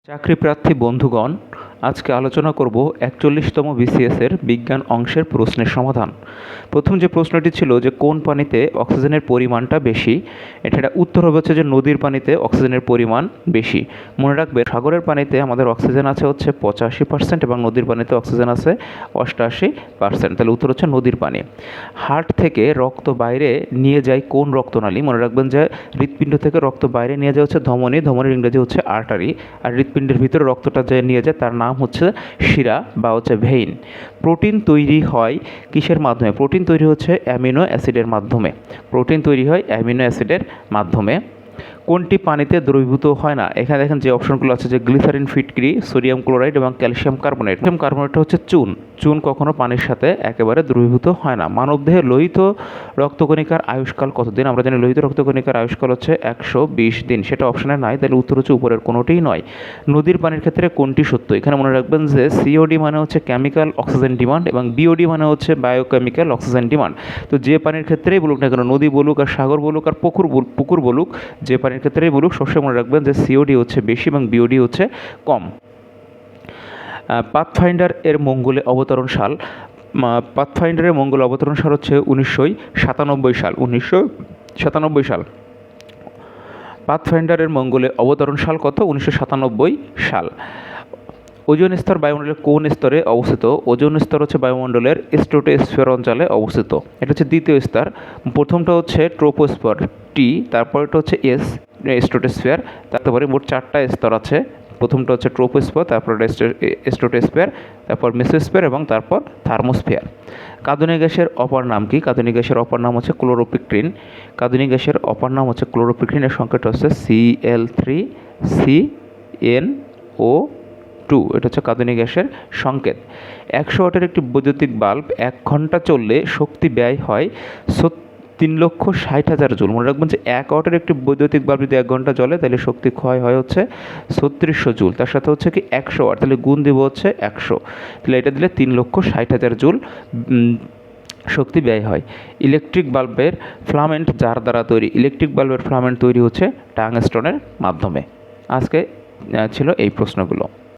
চাকরিপ্রার্থী বন্ধুগণ, আজকে আলোচনা করব ৪১তম বিসিএসের বিজ্ঞান অংশের প্রশ্নের সমাধান। প্রথম যে প্রশ্নটি ছিল যে কোন পানিতে অক্সিজেনের পরিমাণটা বেশি, এটার উত্তর হবে হচ্ছে যে নদীর পানিতে অক্সিজেনের পরিমাণ বেশি। মনে রাখবে, সাগরের পানিতে আমাদের অক্সিজেন আছে হচ্ছে 85% এবং নদীর পানিতে অক্সিজেন আছে 88%। তাহলে উত্তর হচ্ছে নদীর পানি। হার্ট থেকে রক্ত বাইরে নিয়ে যায় কোন রক্তনালী? মনে রাখবেন যে হৃৎপিণ্ড থেকে রক্ত বাইরে নিয়ে যায় হচ্ছে ধমনী, ধমনীর ইংরেজি হচ্ছে আর্টারি, আর হৃৎপিণ্ডের ভিতরে রক্তটা যে নিয়ে যায় তার নাম হচ্ছে শিরা বা হচ্ছে ভেইন। প্রোটিন তৈরি হয় কিসের মাধ্যমে? প্রোটিন তৈরি হচ্ছে অ্যামিনো অ্যাসিডের মাধ্যমে। প্রোটিন তৈরি হয় অ্যামিনো অ্যাসিডের মাধ্যমে। কোনটি পানিতে দ্রবীভূত হয় না? এখানে দেখেন যে অপশনগুলো আছে যে গ্লিসারিন, ফিটকিরি, সোডিয়াম ক্লোরাইড এবং ক্যালসিয়াম কার্বনেট। ক্যালসিয়াম কার্বনেটটা হচ্ছে চুন। চুন কখনো পানির সাথে একেবারে দ্রবীভূত হয় না। মানবদেহে লোহিত রক্তকণিকার আয়ুষ্কাল কতদিন? আমরা জানি লোহিত রক্তকণিকার আয়ুষ্কাল হচ্ছে ১২০ দিন। সেটা অপশনে নাই, তাহলে উত্তর হচ্ছে উপরের কোনোটিই নয়। নদীর পানির ক্ষেত্রে কোনটি সত্য? এখানে মনে রাখবেন যে সিওডি মানে হচ্ছে কেমিক্যাল অক্সিজেন ডিমান্ড এবং বিওডি মানে হচ্ছে বায়োকেমিক্যাল অক্সিজেন ডিমান্ড। তো যে পানির ক্ষেত্রেই বলুক না কেন, নদী বলুক আর সাগর বলুক আর পুকুর বলুক, যে পানির ক্ষেত্রেই বলুক, সবসময় মনে রাখবেন যে সিওডি হচ্ছে বেশি এবং বিওডি হচ্ছে কম। পাথফাইন্ডার এর মঙ্গলে অবতরণ সাল। পাথফাইন্ডারের মঙ্গলে অবতরণ সাল হচ্ছে 1997 সাল। 1997 সাল। পাথফাইন্ডারের মঙ্গলে অবতরণ সাল কত? 1997 সাল। ওজোন স্তর বায়ুমণ্ডলের কোন স্তরে অবস্থিত? ওজোন স্তর হচ্ছে বায়ুমণ্ডলের স্ট্র্যাটোস্ফিয়ার অঞ্চলে অবস্থিত। এটা হচ্ছে দ্বিতীয় স্তর। প্রথমটা হচ্ছে ট্রোপোস্ফিয়ার টি, তারপরটা হচ্ছে এস স্ট্র্যাটোস্ফিয়ার। তারপরে মোট 4টা স্তর আছে। প্রথমটা হচ্ছে ট্রোপোস্ফিয়ার, তারপর স্ট্র্যাটোস্ফিয়ার, তারপর মেসোস্ফিয়ার এবং তারপর থার্মোস্ফিয়ার। কাঁদুনি গ্যাসের অপর নাম কি? কাঁদুনি গ্যাসের অপর নাম হচ্ছে ক্লোরোপিক্রিন। কাঁদুনি গ্যাসের অপর নাম হচ্ছে ক্লোরোপিক্রিন। এর সংকেত হচ্ছে Cl3CnO2। এটা হচ্ছে কাঁদুনি গ্যাসের সংকেত। 100 ওয়াটের একটি বৈদ্যুতিক বাল্ব 1 ঘন্টা চললে শক্তি ব্যয় হয় 3,60,000 জুল। মনে রাখবেন যে 1 ওয়াটের একটি বৈদ্যুতিক বাল্ব যদি 1 ঘন্টা জ্বলে তাহলে শক্তি ক্ষয় হয় হচ্ছে 3600 জুল। তার সাথে হচ্ছে কি 100 ওয়াট, তাহলে গুণ দিব হচ্ছে 100, তাহলে এটা দিলে 3,60,000 জুল শক্তি ব্যয় হয়। ইলেকট্রিক বাল্বের ফিলামেন্ট যার দ্বারা তৈরি? ইলেকট্রিক বাল্বের ফিলামেন্ট তৈরি হচ্ছে টাংস্টনের মাধ্যমে। আজকে ছিল এই প্রশ্নগুলো।